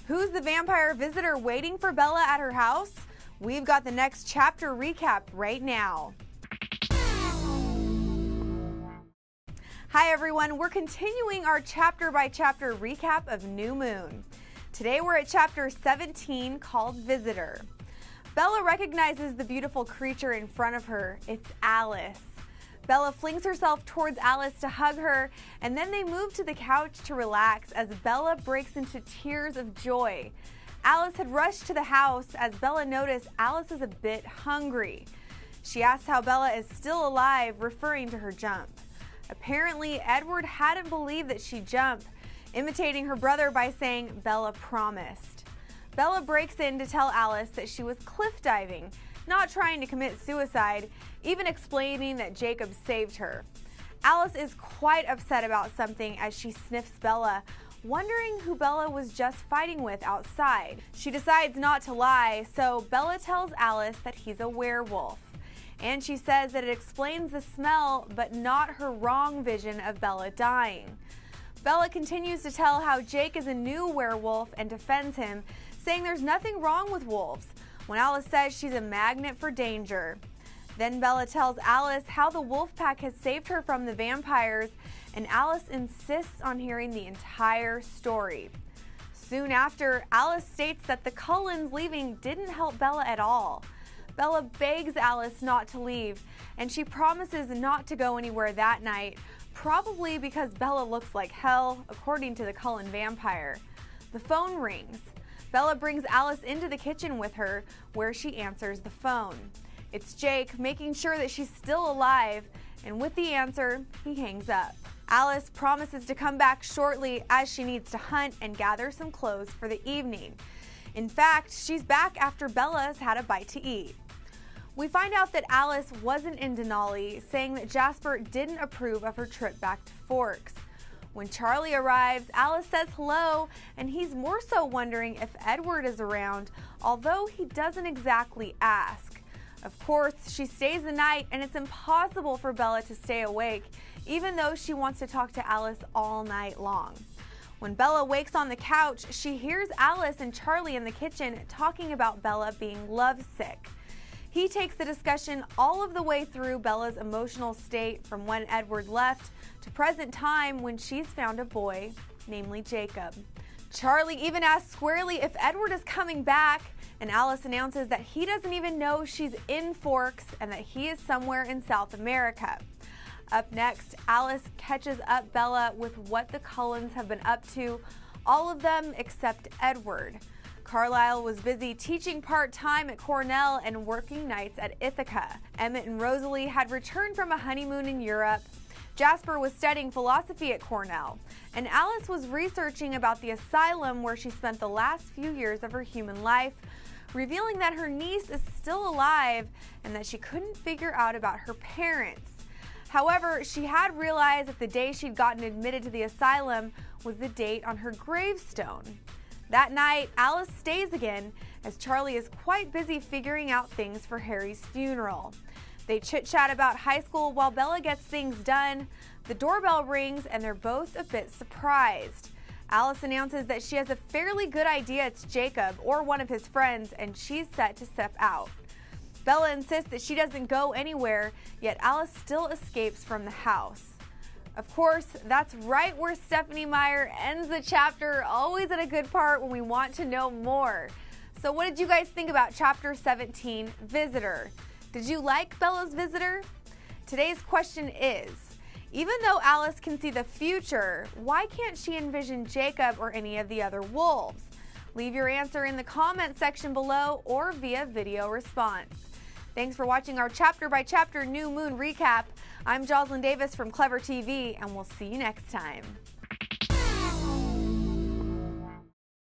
Who's the vampire visitor waiting for Bella at her house? We've got the next chapter recap right now. Hi everyone, we're continuing our chapter by chapter recap of New Moon. Today we're at chapter 17 called Visitor. Bella recognizes the beautiful creature in front of her. It's Alice. Bella flings herself towards Alice to hug her, and then they move to the couch to relax as Bella breaks into tears of joy. Alice had rushed to the house as Bella noticed Alice is a bit hungry. She asks how Bella is still alive, referring to her jump. Apparently, Edward hadn't believed that she jumped, imitating her brother by saying Bella promised. Bella breaks in to tell Alice that she was cliff diving, not trying to commit suicide, even explaining that Jacob saved her. Alice is quite upset about something as she sniffs Bella, wondering who Bella was just fighting with outside. She decides not to lie, so Bella tells Alice that he's a werewolf. And she says that it explains the smell, but not her wrong vision of Bella dying. Bella continues to tell how Jake is a new werewolf and defends him, saying there's nothing wrong with wolves, when Alice says she's a magnet for danger. Then Bella tells Alice how the wolf pack has saved her from the vampires, and Alice insists on hearing the entire story. Soon after, Alice states that the Cullens leaving didn't help Bella at all. Bella begs Alice not to leave, and she promises not to go anywhere that night, probably because Bella looks like hell, according to the Cullen vampire. The phone rings. Bella brings Alice into the kitchen with her, where she answers the phone. It's Jake, making sure that she's still alive, and with the answer, he hangs up. Alice promises to come back shortly as she needs to hunt and gather some clothes for the evening. In fact, she's back after Bella's had a bite to eat. We find out that Alice wasn't in Denali, saying that Jasper didn't approve of her trip back to Forks. When Charlie arrives, Alice says hello, and he's more so wondering if Edward is around, although he doesn't exactly ask. Of course, she stays the night, and it's impossible for Bella to stay awake, even though she wants to talk to Alice all night long. When Bella wakes on the couch, she hears Alice and Charlie in the kitchen talking about Bella being lovesick. He takes the discussion all of the way through Bella's emotional state from when Edward left to present time when she's found a boy, namely Jacob. Charlie even asks squarely if Edward is coming back, and Alice announces that he doesn't even know she's in Forks and that he is somewhere in South America. Up next, Alice catches up Bella with what the Cullens have been up to, all of them except Edward. Carlisle was busy teaching part-time at Cornell and working nights at Ithaca. Emmett and Rosalie had returned from a honeymoon in Europe. Jasper was studying philosophy at Cornell, and Alice was researching about the asylum where she spent the last few years of her human life, revealing that her niece is still alive and that she couldn't figure out about her parents. However, she had realized that the day she'd gotten admitted to the asylum was the date on her gravestone. That night, Alice stays again as Charlie is quite busy figuring out things for Harry's funeral. They chit-chat about high school while Bella gets things done. The doorbell rings and they're both a bit surprised. Alice announces that she has a fairly good idea it's Jacob or one of his friends, and she's set to step out. Bella insists that she doesn't go anywhere, yet Alice still escapes from the house. Of course, that's right where Stephanie Meyer ends the chapter, always at a good part when we want to know more. So what did you guys think about chapter 17, Visitor? Did you like Bella's visitor? Today's question is, even though Alice can see the future, why can't she envision Jacob or any of the other wolves? Leave your answer in the comment section below or via video response. Thanks for watching our chapter by chapter New Moon recap. I'm Jocelyn Davis from Clever TV, and we'll see you next time.